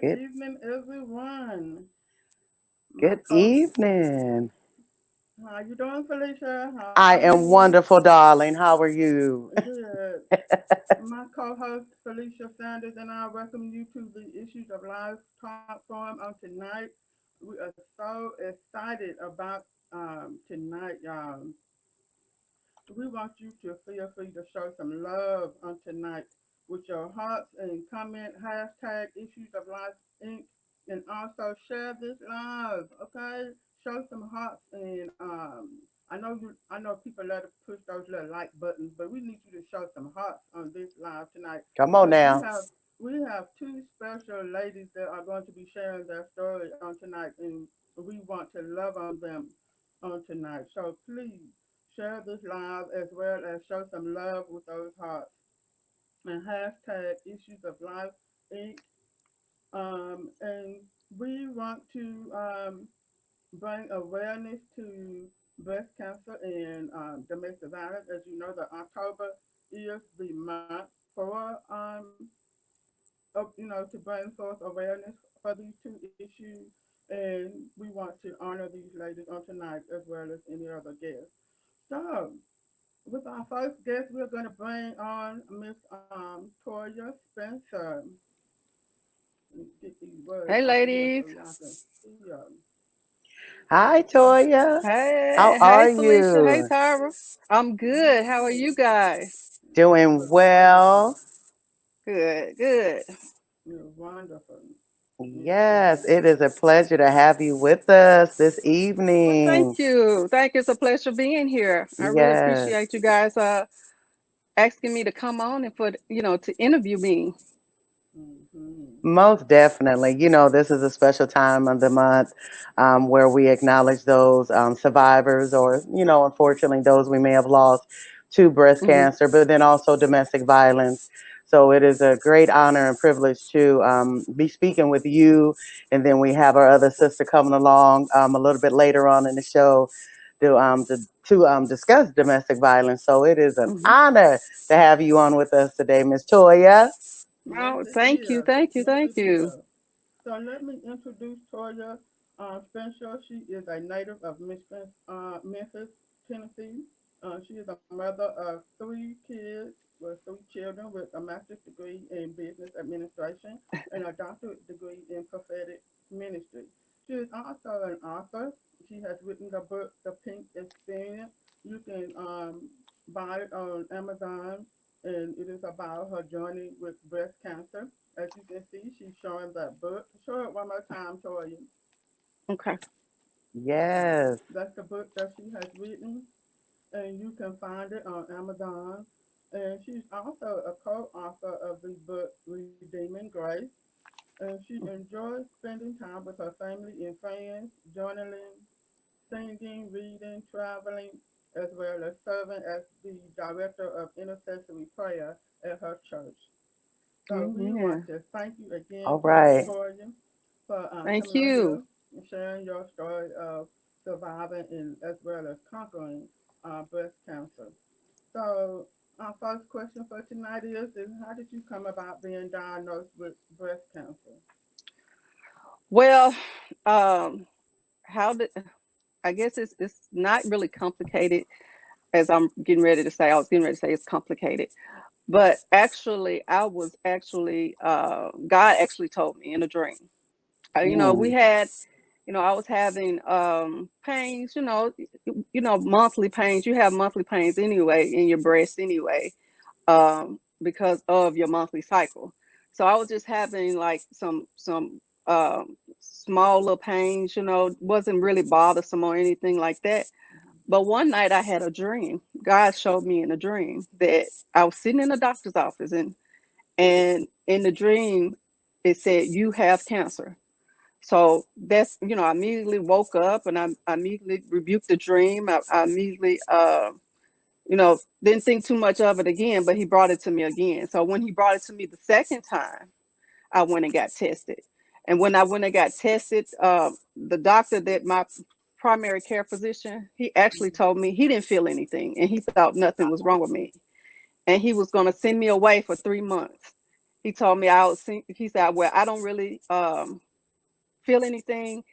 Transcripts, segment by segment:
Good evening, everyone. My good co evening. How you doing, Felicia? How are I am you? wonderful, darling. How are you? Good. My co-host Felicia Sanders and I welcome you to the Issues of Life Talk Forum on tonight. We are so excited about tonight, y'all. We want you to feel free to show some love on tonight with your hearts and comment hashtag Issues of Life Inc. And also share this live, okay? Show some hearts and I know people love to push those little like buttons, but we need you to show some hearts on this live tonight Come on because now. we have two special ladies that are going to be sharing their story on tonight, and we want to love on them on tonight. So please share this live as well as show some love with those hearts and hashtag Issues of Life Inc. And we want to bring awareness to breast cancer and domestic violence. As you know, the October is the month for to bring forth awareness for these two issues, and we want to honor these ladies on tonight as well as any other guests. So, with our first guest, we're going to bring on Miss Toya Spencer. Let me get these words Hey, out of here so ladies. y'all can see them. Hi, Toya. How Hey, are Felicia. Hey, you? Tyra. I'm good. How are you guys? Doing We're wonderful. well. Good, good. We're wonderful. Yes, yes, Yes, yes. it is a pleasure to have you with us this Well, evening. thank you. Thank you. It's a pleasure being here. I really Yes. appreciate you guys asking me to come on and to interview me. Mm-hmm. Most definitely. This is a special time of the month where we acknowledge those survivors or, unfortunately, those we may have lost to breast Hmm. cancer, but then also domestic violence. So it is a great honor and privilege to be speaking with you. And then we have our other sister coming along a little bit later on in the show to discuss domestic violence. So it is an Hmm. honor to have you on with us today, Miss Toya. Yes, Oh, it thank you. is. Thank you. Yes, Thank it you. is. So let me introduce Toya Spencer. She is a native of Michigan, Memphis, Tennessee. She is a mother of three kids, with three children, with a master's degree in business administration and a doctorate degree in prophetic ministry. She is also an author. She has written the book The Pink Experience. You can buy it on Amazon, and it is about her journey with breast cancer. As you can see, she's showing that book. Show it one more time, Toya. Okay. Yes. That's the book that she has written, and you can find it on Amazon. And she's also a co-author of the book Redeeming Grace. And she enjoys spending time with her family and friends, journaling, singing, reading, traveling, as well as serving as the director of intercessory prayer at her church. So we want Amen. to thank you again, All right. Toya, for Thank coming on you. here and sharing your story of surviving and as well as conquering breast cancer. So our first question for tonight is how did you come about being diagnosed with breast cancer? Well, um, how did I guess it's not really complicated as I'm getting ready to say. I was getting ready to say it's complicated. But actually, I was actually, God actually told me in a dream. We Mm. had, I was having pains, monthly pains. You have monthly pains anyway in your breast anyway, because of your monthly cycle. So I was just having like some small little pains, wasn't really bothersome or anything like that. But one night I had a dream. God showed me in a dream that I was sitting in a doctor's office, and in the dream it said you have cancer. So that's, I immediately woke up and I immediately rebuked the dream. I immediately didn't think too much of it again, but he brought it to me again. So when he brought it to me the second time, I went and got tested. And when I went and got tested, the doctor that my primary care physician, he actually told me he didn't feel anything and he thought nothing was wrong with me. And he was going to send me away for 3 months. He told me I was. He said, "Well, I don't really feel anything,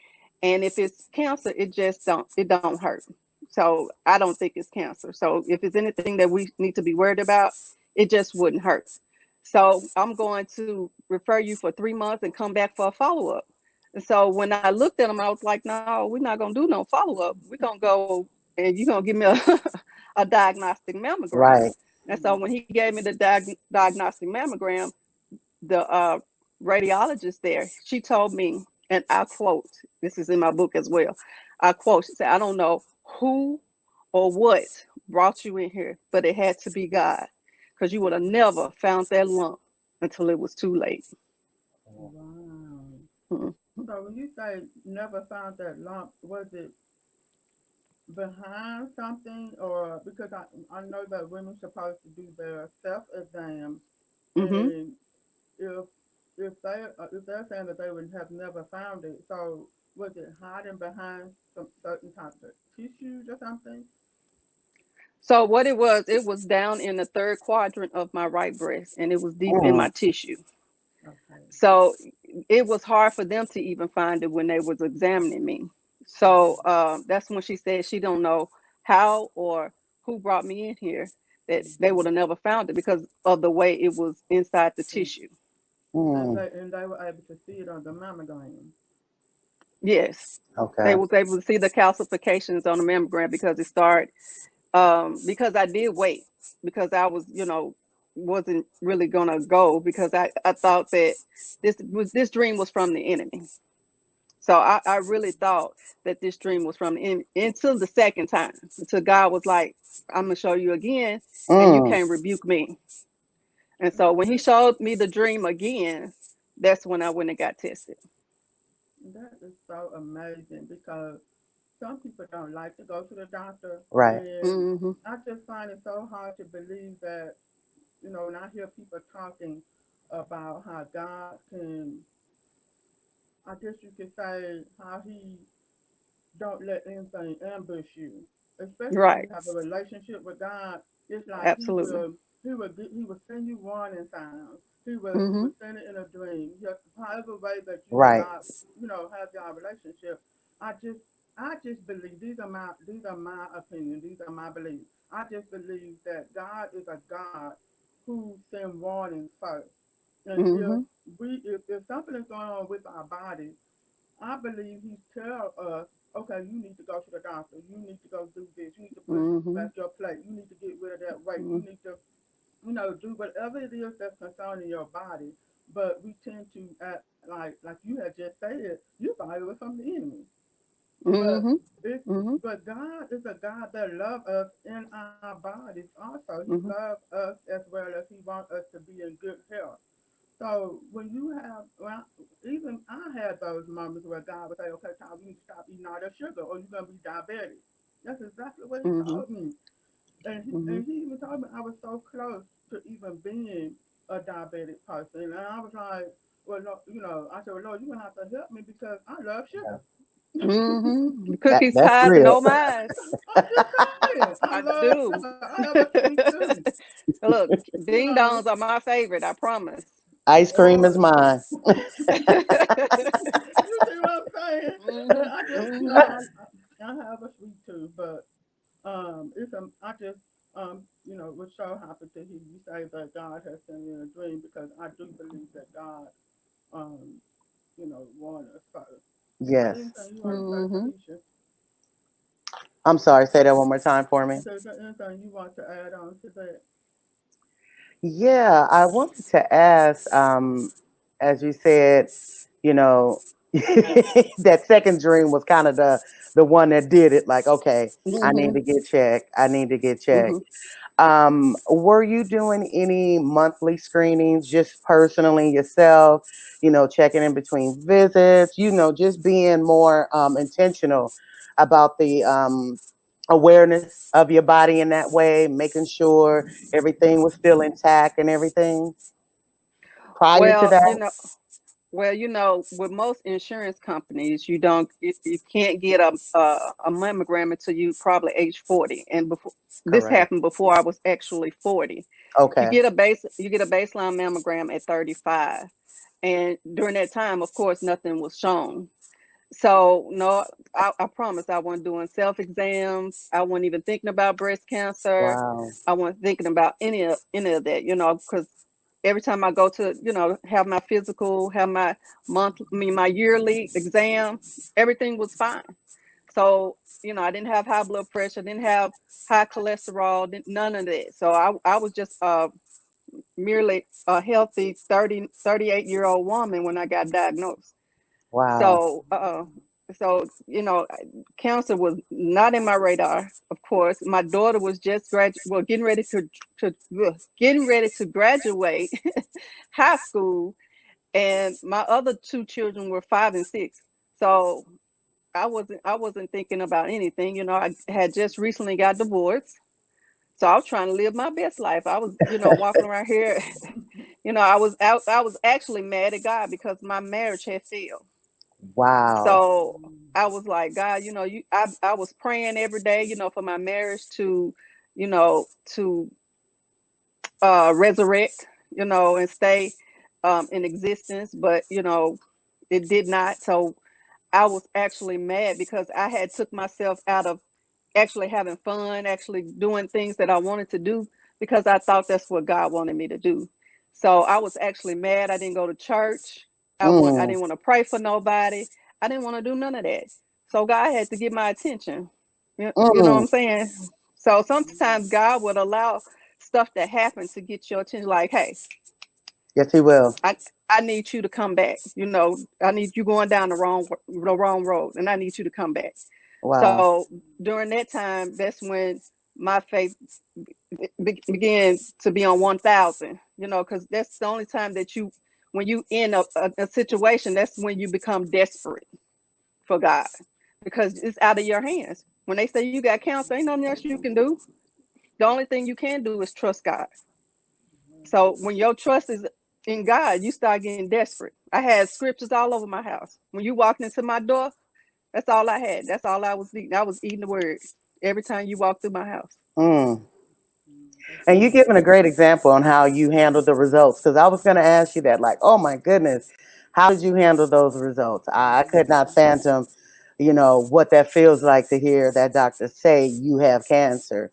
and if it's cancer, it don't hurt. So I don't think it's cancer. So if it's anything that we need to be worried about, it just wouldn't hurt. So I'm going to refer you for 3 months and come back for a follow up." And so when I looked at him, I was like, "No, we're not gonna do no follow up. We're gonna go and you're gonna give me a a diagnostic mammogram." Right. And so when he gave me the diagnostic mammogram, the radiologist there, she told me, and I quote, this is in my book as well. I quote, she said, "I don't know who or what brought you in here, but it had to be God, because you would have never found that lump until it was too late." Wow. Mhm. So when you say never found that lump, was it behind something, or because I know that women supposed to do their self exam, Mhm. and if if they're saying that they would have never found it, so was it hiding behind some certain types of tissues or something? So what it was down in the third quadrant of my right breast, and it was deep in Mm, my tissue. Okay. So it was hard for them to even find it when they was examining me. So Mm-hmm. that's when she said she don't know how or who brought me in here, that they Mm-hmm. would have never found it because of the way it was inside the And, tissue. mm, and they were able to see it on the mammogram. Yes, they okay. was able to see the calcifications on the mammogram because it started. Because I did wait, because I was, wasn't really gonna go, because I thought that this dream was from the enemy. So I really thought that this dream was from the enemy until the second time, until God was like, "I'm gonna show you again, and you Mm, can't rebuke me." And so when He Okay. showed me the dream again, that's when I went and got tested. That is so amazing because some people don't like to go to the doctor, right. and Hmm. I just find it so hard to believe that, when I hear people talking about how God can, I guess you could say, how He don't let anything ambush you. Especially when you Right. have a relationship with God, it's like Absolutely. He will send you warning signs. He Hmm. will send it in a dream. Just however way that you and Right. God, have your relationship. I just I just believe, these are my opinions, these are my beliefs. I just believe that God is a God who sends warnings first. And Hmm. if something is going on with our body, I believe he tell us, okay, you need to go to the doctor. You need to go do this. You need to push Hmm. back your plate. You need to get rid of that weight. You Hmm. need to, do whatever it is that's concerning your body. But we tend to act like you had just said, you thought it was from the enemy. But Hmm. it, Hmm. but God is a God that loves us in our bodies. Also, He Hmm. loves us as well as He wants us to be in good health. So when you have, well, even I had those moments where God would say, "Okay, child, you need to stop eating all that sugar, or you're gonna be diabetic." That's exactly what He Hmm. told me, and He Hmm. and He even told me I was so close to even being a diabetic person, and I was like, "Well, no, I said, well, Lord, you're gonna have to help me because I love Yeah. sugar." The That, cookies, that's pies, and real. oh my, I'm just saying, I I love do. sugar. I love a sweet tooth. Look, You ding know, dongs are my favorite, I promise. Ice cream is oh, mine. you see what I'm saying? And Hmm. I just, Hmm. I have a sweet tooth, but I just, was so happy to hear you say that God has sent me a dream, because I do believe that God, um, warned us first. So Yes. anything you want to say, Hmm. Felicia? I'm sorry. Say that one more time for me. I said, is there anything you want to add on to that? Yeah, I wanted to ask, as you said, you know, that second dream was kind of the one that did it. Like, okay, I need Hmm. to get checked. I need to get checked. Hmm. Were you doing any monthly screenings just personally yourself, checking in between visits, just being more intentional about the awareness of your body in that way, making sure everything was still intact and everything prior to Well, that? with most insurance companies, you can't get a mammogram until you probably age 40, and before this Correct. happened before I was actually 40. Okay. You get a baseline mammogram at 35. And during that time, of course, nothing was shown. So no, I promise I wasn't doing self exams. I wasn't even thinking about breast cancer. Wow. I wasn't thinking about any of that, because every time I go to, have my physical, have my my yearly exam, everything was fine. So, I didn't have high blood pressure, didn't have high cholesterol, none of that. So I was just merely a healthy 38-year-old woman when I got diagnosed. Wow. So, cancer was not in my radar. Of course, my daughter was just getting ready getting ready to graduate high school, and my other two children were 5 and 6. So I wasn't thinking about anything. I had just recently got divorced, so I was trying to live my best life. I was, walking around here. I was actually mad at God because my marriage had failed. Wow. So I was like, God, I was praying every day, for my marriage to resurrect, and stay in existence, but it did not. So I was actually mad because I had took myself out of actually having fun, actually doing things that I wanted to do because I thought that's what God wanted me to do. So I was actually mad. I didn't go to church. I Mm, didn't want to pray for nobody. I didn't want to do none of that. So God had to get my attention. You know what mm. I'm saying? So sometimes God would allow stuff to happen to get your attention. Like, hey, Yes, he will. I I need you to come back. I need you going down the wrong road, and I need you to come back. Wow. So during that time, that's when my faith began to be on 1,000. Because that's the only time that when you in a situation, that's when you become desperate for God because it's out of your hands. When they say you got cancer, ain't nothing else you can do. The only thing you can do is trust God. So when your trust is in God, you start getting desperate. I had scriptures all over my house. When you walked into my door, that's all I had. That's all I was eating. I was eating the word every time you walked through my house. Mm. That's And you're giving a awesome. great example on how you handled the results. Because I was going to ask you that, like, oh my goodness, how did you handle those results? I could not phantom, what that feels like to hear that doctor say you have cancer.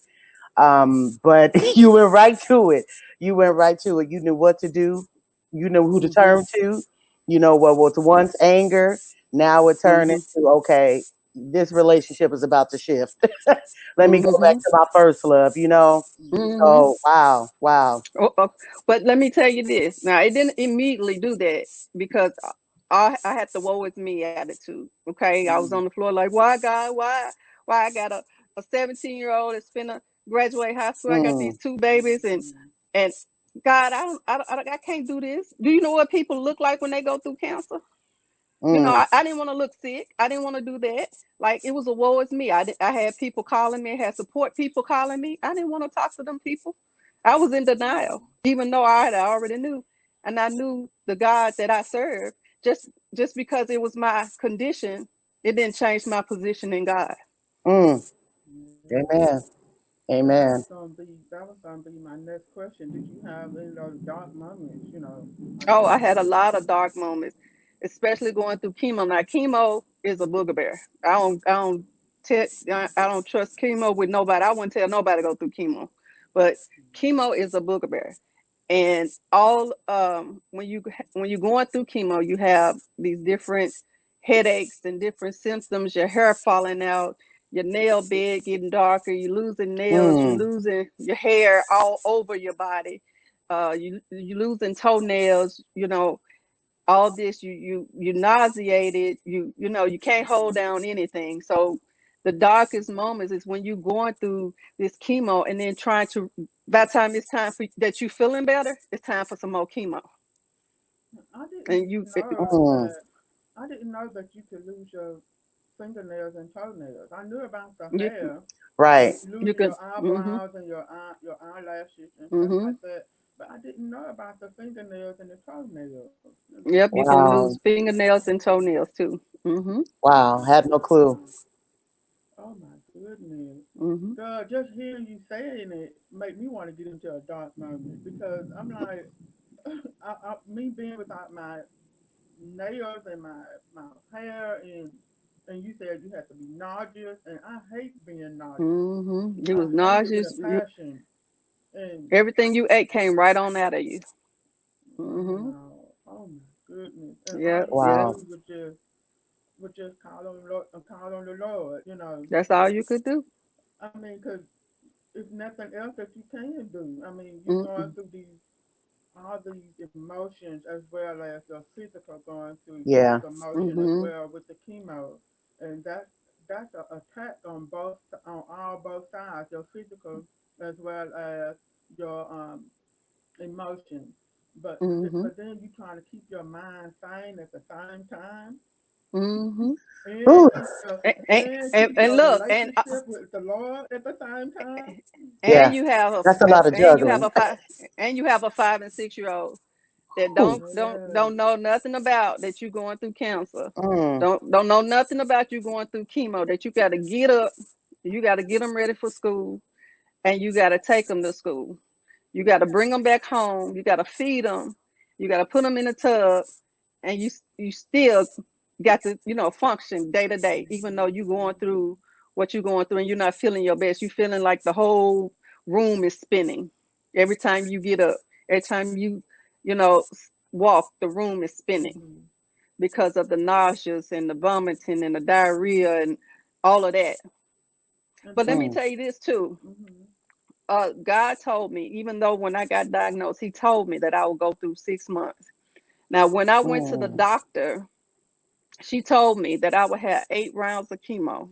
But you went right to it. You went right to it. You knew what to do. You knew who to Mm-hmm. turn to. You know what was once anger, now it turned Mm-hmm. into, okay, this relationship is about to shift. Let me go back Mm-hmm. to my first love. Mm-hmm. So wow, wow. Oh, but let me tell you this. Now, it didn't immediately do that because I had the woe is me attitude. Okay, I was on the floor like, why God, why I got a 17-year-old that's finna graduate high school. I got Mm, these two babies and God, I can't do this. Do you know what people look like when they go through cancer? mm, I didn't want to look sick. I didn't want to do that. Like it was a woe is me. I had people calling me, I had support people calling me. I didn't want to talk to them people. I was in denial, even though I already knew, and I knew the God that I served. Just because it was my condition, it didn't change my position in God. mm. Yeah. Amen. Amen. That was gonna be my next question. Did you have any of those dark moments? Like Oh, that. I had a lot of dark moments, especially going through chemo. Now, chemo is a booger bear. I don't trust chemo with nobody. I wouldn't tell nobody to go through chemo, but chemo is a booger bear. And all when you're going through chemo, you have these different headaches and different symptoms. Your hair falling out, your nail bed getting darker. You're losing nails. You're Mm, losing your hair all over your body. You losing toenails. All this. You nauseated. You can't hold down anything. So the darkest moments is when you're going through this chemo and then trying to. By the time it's time for that you feeling better, it's time for some more chemo. I didn't And you, know mm. that. I didn't know that you could lose your fingernails and toenails. I knew about the you, hair Right. and you losing could. your Mm-hmm. eyebrows and your eyelashes and stuff Mm-hmm. like that. But I didn't know about the fingernails and the toenails. Yep. You can lose Wow. fingernails and toenails too. Mm-hmm. Wow. Had no clue. Oh my goodness. Mm-hmm. Girl, just hearing you saying it make me want to get into a dark moment because I'm like, me being without my nails and my hair and you said you had to be nauseous and I hate being nauseous. Mm-hmm. You I was hate it with a nauseous. passion. And Everything you ate came right on out of you. Mm-hmm. wow, oh my goodness. And Yeah, all you could yeah. Wow. do was just call on the Lord, you know. That's all you could do. I mean, because it's nothing else that you can do. I mean, you're going Mm-mm. through these all these emotions as well as your physical going through Yeah. physical motion as Mm-hmm. well with the chemo, and that's an attack on all both sides, your physical as well as your emotions. Mm-hmm. But then you're trying to keep your mind sane at the same time, Mm-hmm. and Ooh. keep And your look, relationship with the Lord at the same time. and Yeah. you have a That's a lot of and you have juggling. a 5 and 6 year old that Ooh. Yes. don't know nothing about that you going through cancer. Mm. Don't know nothing about you going through chemo. That you got to get up, you got to get them ready for school, and you got to take them to school. You got to bring them back home. You got to feed them. You got to put them in a tub, and you still got to function day to day, even though you going through what you're going through, and you're not feeling your best. You feeling like the whole room is spinning every time you get up. Every time you walk, the room is spinning Mm-hmm. because of the nauseous and the vomiting and the diarrhea and all of that. And But let then, me Mm. tell you this too. mm-hmm. God told me, even though when I got diagnosed, He told me that I would go through 6 months. Now, when I went to the Mm. doctor, she told me that I would have 8 rounds of chemo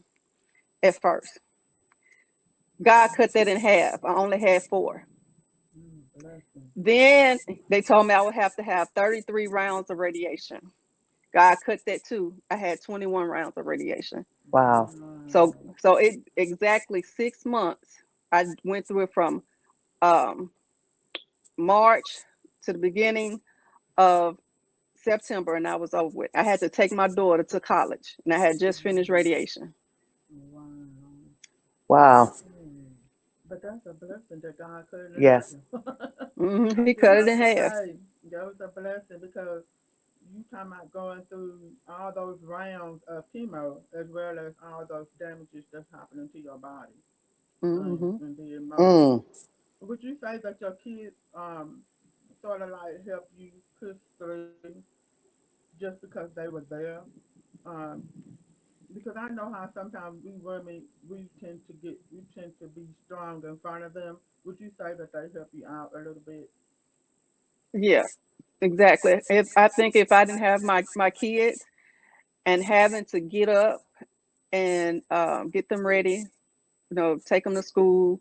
at first. God cut that in half. I only had 4. Blessing. Then they told me I would have to have 33 rounds of radiation. God cut that too. I had 21 rounds of radiation. Wow. So Wow. so it exactly 6 months. I went through it from um, March to the beginning of September, and I was over with. I had to take my daughter to college, and I had just finished Mm, radiation. wow. Wow. Mm. But that's a blessing that God cut it in Yes. half. He I do cut it have in to half. say, that was a blessing because you talking about going through all those rounds of chemo as well as all those damages that's happening to your body Hmm. and the emotions. Mm. Would you say that your kids sort of like helped you push through just because they were there? Um, because I know how sometimes we women we tend to be strong in front of them. Would you say that they help you out a little bit? Yeah, exactly. If I think if I didn't have my kids and having to get up and get them ready, take them to school,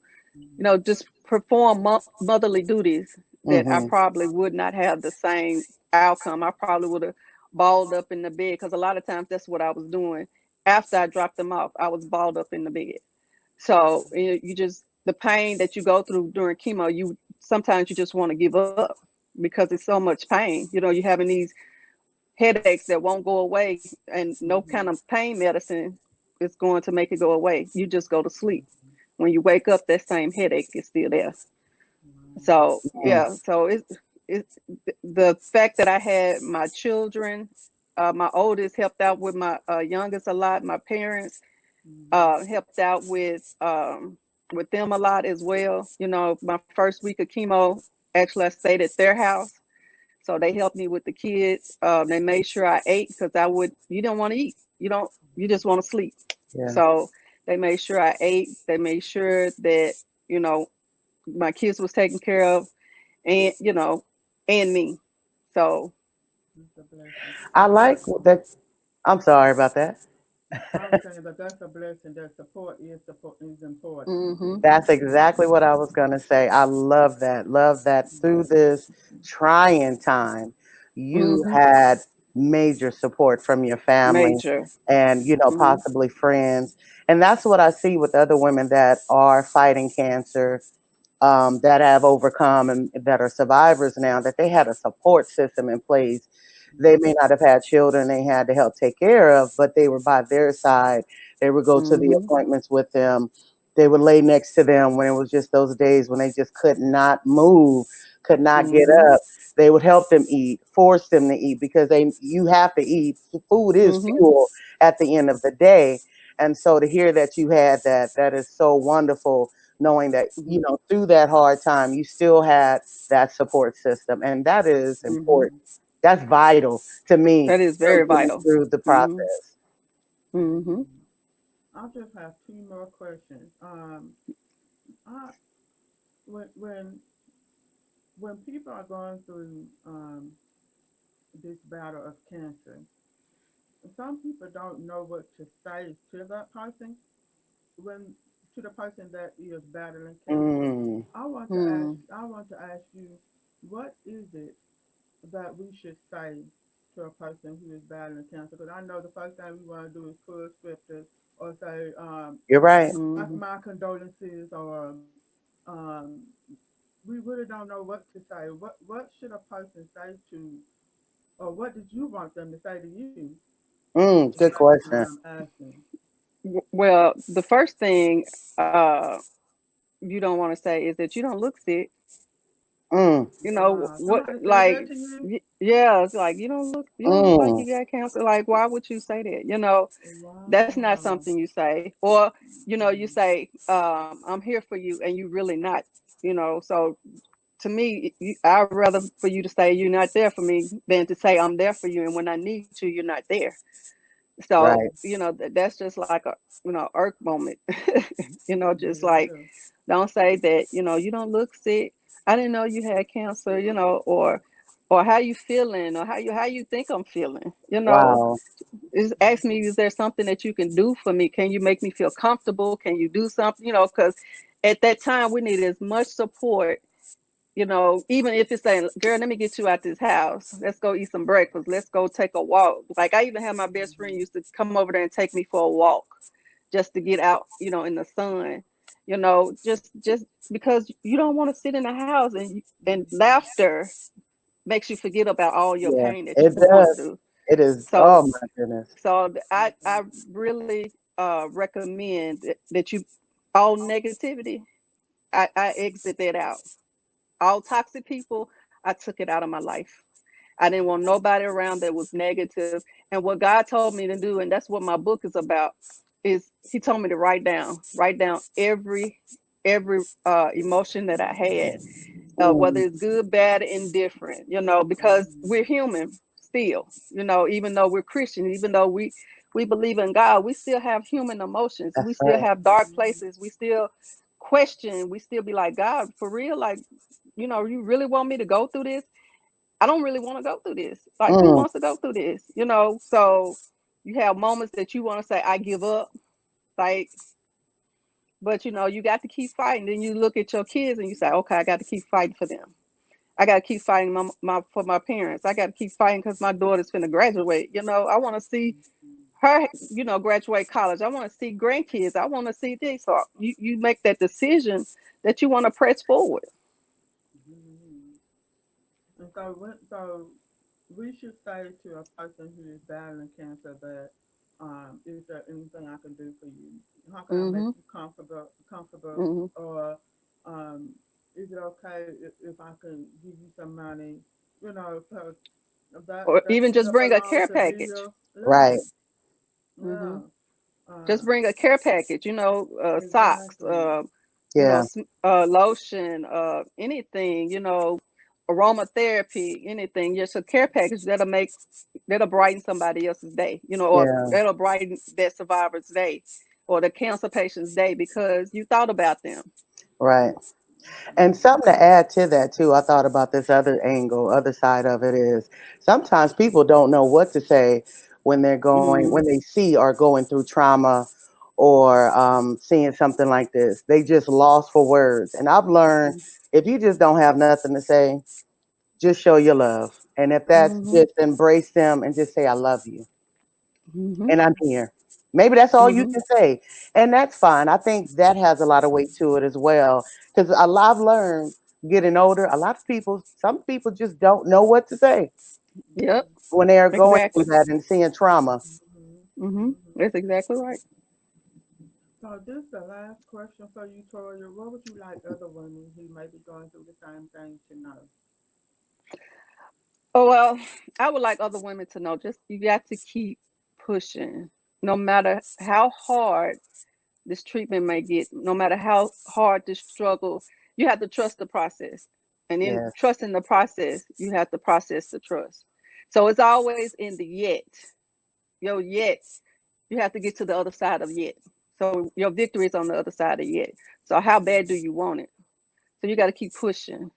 just perform motherly duties, that I Mm-hmm. probably would not have the same outcome. I probably would have balled up in the bed, because a lot of times that's what I was doing. After I dropped them off, I was balled up in the bed. So you just, the pain that you go through during chemo, you sometimes you just want to give up because it's so much pain. You're having these headaches that won't go away, and no kind Mm-hmm. of pain medicine is going to make it go away. You just go to sleep. When you wake up, that same headache is still there. Wow. So Mm. yeah, so it's the fact that I had my children. My oldest helped out with my youngest a lot. My parents Mm-hmm. helped out with them a lot as well. My first week of chemo, actually I stayed at their house, so they helped me with the kids. They made sure I ate, because you don't want to eat. You just want to sleep. Yeah. So they made sure I ate. They made sure that you know my kids was taken care of, and me. So It's a blessing. I But like that. I'm sorry about that. I was saying that that's a blessing. That support is important. hmm That's exactly what I was going to say. I love that. Love that through this trying time, you hmm had major support from your family major. and, hmm possibly friends. And that's what I see with other women that are fighting cancer, that have overcome and that are survivors now, that they had a support system in place. They may Mm-hmm. not have had children they had to help take care of, but they were by their side. They would go to the Mhm. appointments with them. They would lay next to them when it was just those days when they just could not move, could not get Mhm. up. They would help them eat, force them to eat because they you have to eat. Food is Mhm. fuel at the end of the day. And so to hear that you had that, that is so wonderful, knowing that, Mhm. through that hard time, you still had that support system. And that is Mhm. important. That's vital to me That is from very getting vital. through the Mhm. process. Mhm. I just have two more questions. I, when people are going through this battle of cancer, some people don't know what to say to that person when to the person that is battling cancer. Mm, Mm. I want to ask you, what is it that we should say to a person who is battling cancer? Because I know the first thing we want to do is pull scriptures or say, you're right. Mhm. my condolences, or um, we really don't know what to say. What should a person say to, or what did you want them to say to you? Good That's why question. I'm asking. Well, the first thing you don't want to say is that you don't look sick. Mm, You know Wow. what? Somebody said Like, that to you? yeah, it's like you don't look like mm, you got cancer. Like, why would you say that? That's not Wow. something you say. Or you say, "I'm here for you," and you really not. So to me, I'd rather for you to say you're not there for me than to say I'm there for you, and when I need you, you're not there. So right. that's just like a irk moment. Just Yeah, it like, is. don't say that you don't look sick. I didn't know you had cancer. Or how you feeling, or how you think I'm feeling. Wow. Just ask me, is there something that you can do for me? Can you make me feel comfortable? Can you do something? Because at that time we need as much support. Even if it's saying, "Girl, let me get you out this house. Let's go eat some breakfast. Let's go take a walk." Like, I even had my best friend used to come over there and take me for a walk just to get out, in the sun. Just because you don't want to sit in the house, and laughter makes you forget about all your Yeah, pain that it you're going does. through. It is. So Oh my goodness. I really recommend that you all negativity. I exit that out. All toxic people, I took it out of my life. I didn't want nobody around that was negative. And what God told me to do, and that's what my book is about, is He told me to write down every emotion that I had, whether Mm, it's good, bad, indifferent. Because we're human still. Even though we're Christian, even though we believe in God, we still have human emotions. We that's still right. have dark places. We still question. We still be like, God, for real, like, you really want me to go through this? I don't really want to go through this. Like, who Mm, wants to go through this? So you have moments that you want to say, I give up. Like, but you got to keep fighting. Then you look at your kids and you say, okay, I got to keep fighting for them. I got to keep fighting for my parents. I got to keep fighting because my daughter's finna graduate. I want to see her, graduate college. I want to see grandkids. I want to see this. So you make that decision that you want to press forward. Mhm. And so we should say to a person who is battling cancer that, is there anything I can do for you? How can I make Hmm. you comfortable, Hmm. or um, is it okay if I can give you some money? Because Or that even just stuff bring a alone care to package. live. Yeah, right. Hmm. yeah. Just Um, bring a care package, socks, exactly. Yeah. lotion, anything, aromatherapy, anything. Just a care package that'll brighten somebody else's day, or Yeah. that'll brighten that survivor's day or the cancer patient's day because you thought about them. Right. And Mhm. something to add to that too, I thought about this other angle, other side of it is sometimes people don't know what to say when when Mm-hmm. they see or going through trauma or seeing something like this. They just lost for words. And I've learned if you just don't have nothing to say, just show your love. And if that's Mm-hmm. just embrace them and just say, I love you Mm-hmm. and I'm here. Maybe that's all you Mm-hmm. can say. And that's fine. I think that has a lot of weight to it as well. Because I've learned getting older, a lot of people, some people just don't know what to say Yep. Mhm. when they are going through Exactly. that and seeing trauma. Mhm. Mm-hmm. Mhm. That's exactly right. So this is the last question for you, Toya. What would you like other women who may be going through the same thing to know? Oh, well, I would like other women to know just you got to keep pushing. No matter how hard this treatment may get, no matter how hard this struggle, you have to trust the process. And in Yes, trusting the process, you have to process the trust. So it's always in the yet. Your yet, you have to get to the other side of yet. So your victory is on the other side of yet. So how bad do you want it? So you got to keep pushing.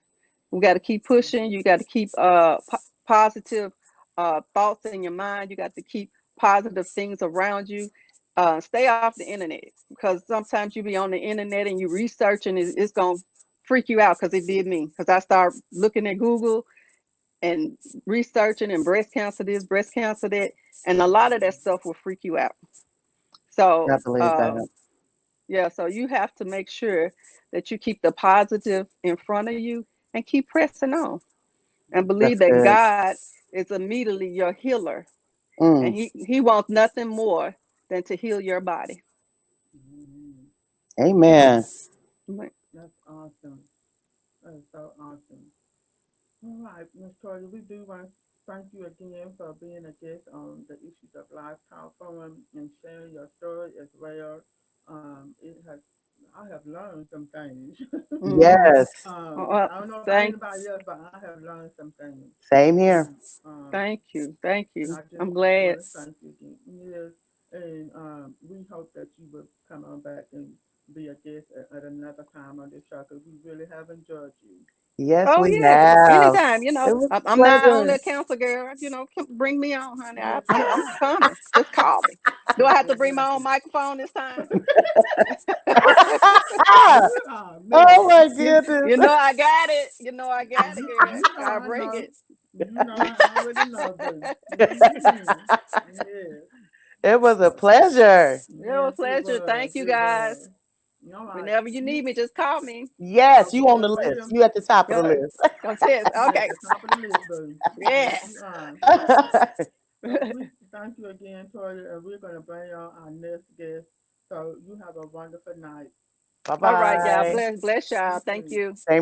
We got to keep pushing. You got to keep positive thoughts in your mind. You got to keep positive things around you. Stay off the internet because sometimes you be on the internet and you researching. It's gonna freak you out because it did me. Because I start looking at Google and researching and breast cancer this, breast cancer that, and a lot of that stuff will freak you out. I So believe that. yeah, so you have to make sure that you keep the positive in front of you and keep pressing on and believe That's that good. God is immediately your healer, and Mm, he wants nothing more than to heal your body. Mhm. amen. That's awesome. That is so awesome. All right, Miss Toya, we do want to thank you again for being a guest on the Issues of Life Talk Forum and sharing your story as well. It has, I have learned some things. Mm-hmm. Yes, Well, I don't know about thank anybody else, but I have learned some things. same here. And thank and you. I just I'm want glad. to thank you again. Yes, and we hope that you will come on back and be a guest at another time on this show because we really have enjoyed you. Yes, Oh we yes, have. anytime. It was a I'm not only pleasure. a counselor girl. Bring me on, honey. Yes, I'm coming. Just call me. Do I yes, have to bring my own exactly. microphone this time? You are a Oh mess. my goodness. You know I got it. You know I got it, girl. You know I I bring know. it. You know I already know, boo. Mm-hmm. Yes. It was a pleasure. It was Yes, a it pleasure. was. Thank you It guys. was. All right. Whenever you You need me, just call me. Yes, you okay, on the I list. will. You at the top of the Yep. Okay. list. Go test. You at Okay. the top of the list, boo. Yes, Yeah. you are. So we thank you again, Toya, and we're gonna bring on our next guest. So you have a wonderful night. Bye All right, y'all. bye. Bless y'all. You Thank too. you. Same